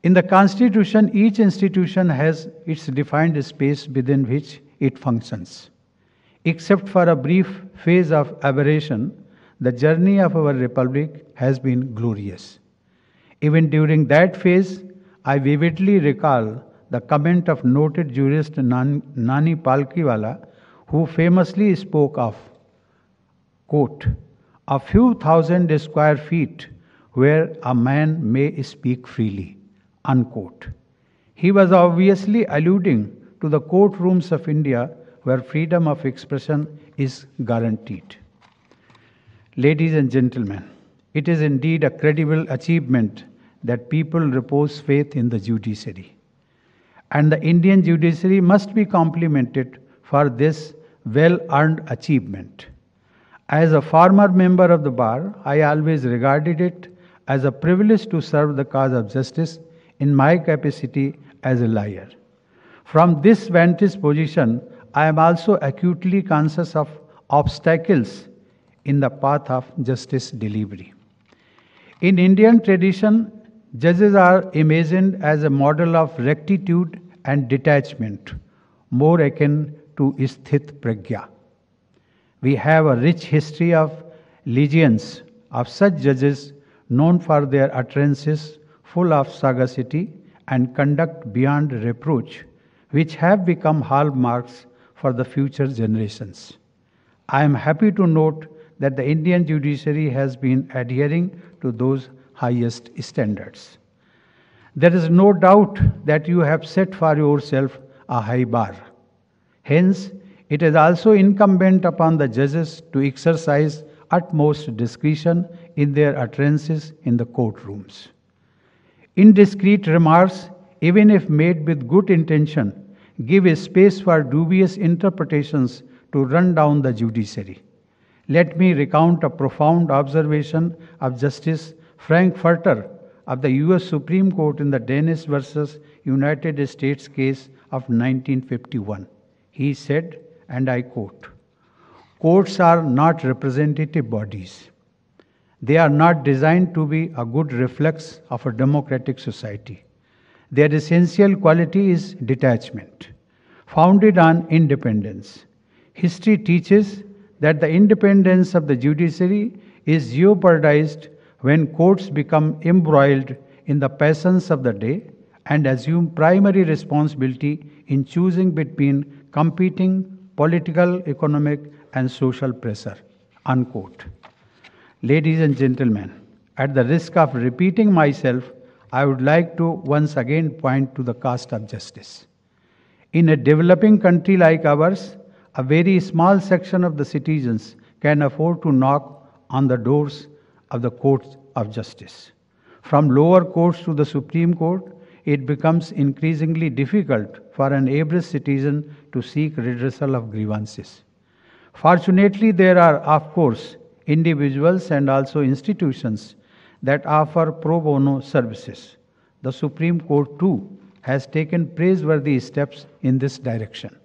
In the Constitution, each institution has its defined space within which it functions. Except for a brief phase of aberration, the journey of our republic has been glorious. Even during that phase, I vividly recall the comment of noted jurist Nani Palkiwala, who famously spoke of, quote, a few thousand square feet where a man may speak freely, unquote. He was obviously alluding to the courtrooms of India where freedom of expression is guaranteed. Ladies and gentlemen, it is indeed a credible achievement that people repose faith in the judiciary. And the Indian judiciary must be complimented for this well earned achievement. As a former member of the bar, I always regarded it as a privilege to serve the cause of justice in my capacity as a lawyer. From this vantage position, I am also acutely conscious of obstacles in the path of justice delivery. In Indian tradition, judges are imagined as a model of rectitude and detachment, more akin to sthit pragya. We have a rich history of legions of such judges known for their utterances full of sagacity and conduct beyond reproach, which have become hallmarks for the future generations. I am happy to note that the Indian judiciary has been adhering to those highest standards. There is no doubt that you have set for yourself a high bar. Hence, it is also incumbent upon the judges to exercise utmost discretion in their utterances in the courtrooms. Indiscreet remarks, even if made with good intention, give a space for dubious interpretations to run down the judiciary. Let me recount a profound observation of Justice Frankfurter of the US Supreme Court in the Dennis versus United States case of 1951. He said, and I quote, courts are not representative bodies. They are not designed to be a good reflex of a democratic society. Their essential quality is detachment, founded on independence. History teaches that the independence of the judiciary is jeopardized when courts become embroiled in the passions of the day and assume primary responsibility in choosing between competing political, economic, and social pressure, unquote. Ladies and gentlemen, at the risk of repeating myself, I would like to once again point to the cost of justice. In a developing country like ours, a very small section of the citizens can afford to knock on the doors of the courts of justice. From lower courts to the Supreme Court, it becomes increasingly difficult for an average citizen to seek redressal of grievances. Fortunately, there are, of course, individuals and also institutions that offer pro bono services. The Supreme Court, too, has taken praiseworthy steps in this direction.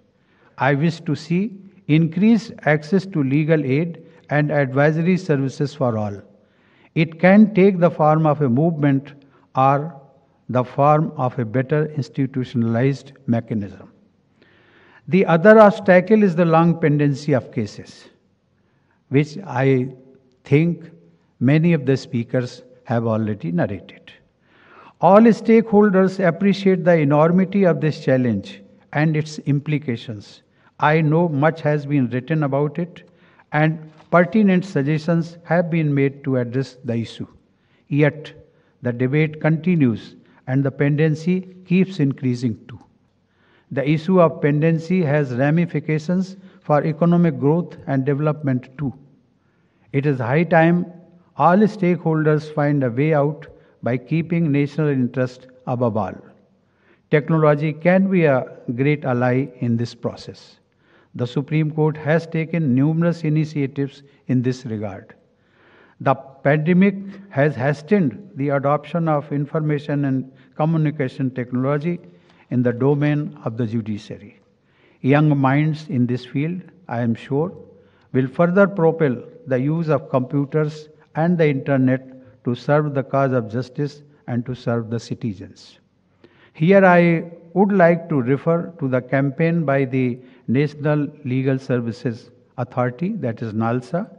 I wish to see increased access to legal aid and advisory services for all. It can take the form of a movement or the form of a better institutionalized mechanism. The other obstacle is the long pendency of cases, which I think many of the speakers have already narrated. All stakeholders appreciate the enormity of this challenge and its implications. I know much has been written about it, and pertinent suggestions have been made to address the issue. Yet, the debate continues and the pendency keeps increasing too. The issue of pendency has ramifications for economic growth and development too. It is high time all stakeholders find a way out by keeping national interest above all. Technology can be a great ally in this process. The Supreme Court has taken numerous initiatives in this regard. The pandemic has hastened the adoption of information and communication technology in the domain of the judiciary. Young minds in this field, I am sure, will further propel the use of computers and the internet to serve the cause of justice and to serve the citizens. Here I would like to refer to the campaign by the National Legal Services Authority, that is NALSA,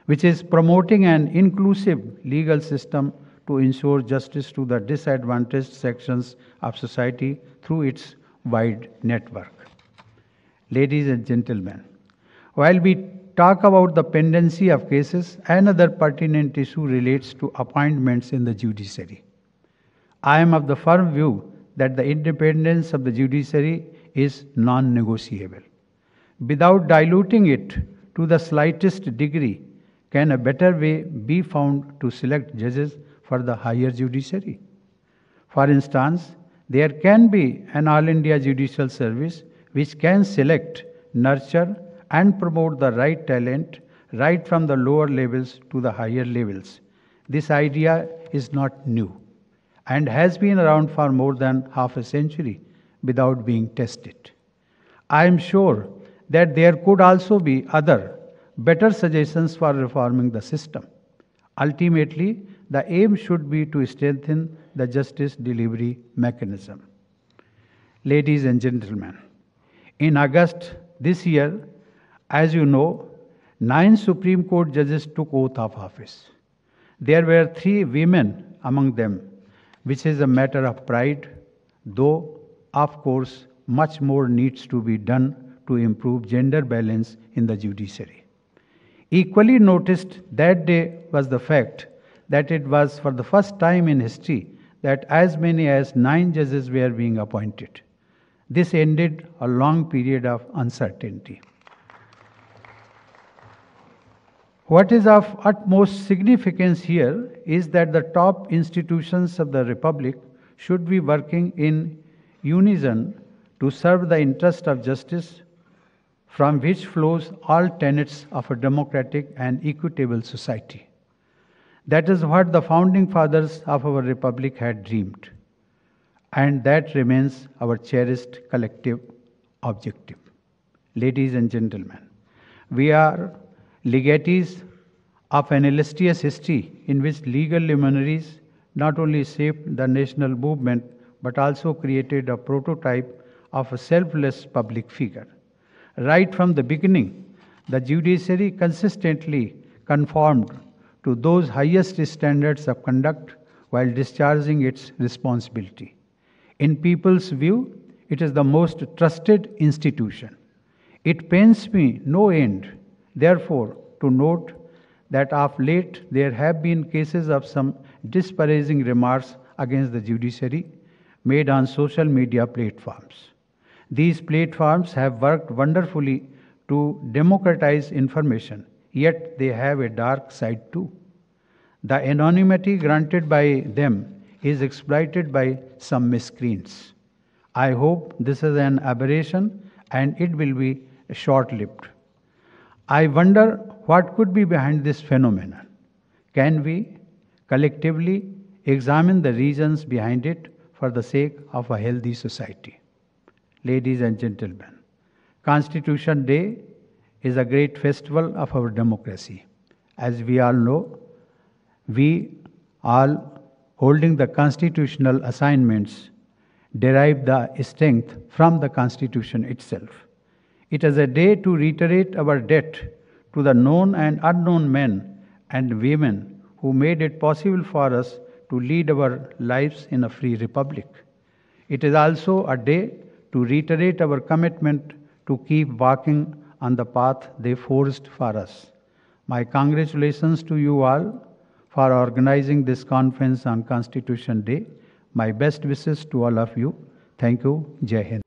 which is promoting an inclusive legal system to ensure justice to the disadvantaged sections of society through its wide network. Ladies and gentlemen, while we talk about the pendency of cases, another pertinent issue relates to appointments in the judiciary. I am of the firm view that the independence of the judiciary is non-negotiable. Without diluting it to the slightest degree, can a better way be found to select judges for the higher judiciary? For instance, there can be an All India Judicial Service which can select, nurture, and promote the right talent right from the lower levels to the higher levels. This idea is not new and has been around for more than half a century without being tested. I am sure that there could also be other, better suggestions for reforming the system. Ultimately, the aim should be to strengthen the justice delivery mechanism. Ladies and gentlemen, in August this year, as you know, 9 Supreme Court judges took oath of office. There were 3 women among them, which is a matter of pride, though, of course, much more needs to be done to improve gender balance in the judiciary. Equally noticed that day was the fact that it was for the first time in history that as many as 9 judges were being appointed. This ended a long period of uncertainty. What is of utmost significance here is that the top institutions of the Republic should be working in unison to serve the interest of justice, from which flows all tenets of a democratic and equitable society. That is what the founding fathers of our Republic had dreamed, and that remains our cherished collective objective. Ladies and gentlemen, we are legatees of an illustrious history in which legal luminaries not only shaped the national movement but also created a prototype of a selfless public figure. Right from the beginning, the judiciary consistently conformed to those highest standards of conduct while discharging its responsibility. In people's view, it is the most trusted institution. It pains me no end, therefore, to note that of late there have been cases of some disparaging remarks against the judiciary made on social media platforms. These platforms have worked wonderfully to democratize information, yet they have a dark side too. The anonymity granted by them is exploited by some miscreants. I hope this is an aberration and it will be short-lived. I wonder what could be behind this phenomenon. Can we collectively examine the reasons behind it for the sake of a healthy society? Ladies and gentlemen, Constitution Day is a great festival of our democracy. As we all know, we all holding the constitutional assignments derive the strength from the Constitution itself. It is a day to reiterate our debt to the known and unknown men and women who made it possible for us to lead our lives in a free republic. It is also a day to reiterate our commitment to keep walking on the path they forged for us. My congratulations to you all for organizing this conference on Constitution Day. My best wishes to all of you. Thank you. Jai Hind.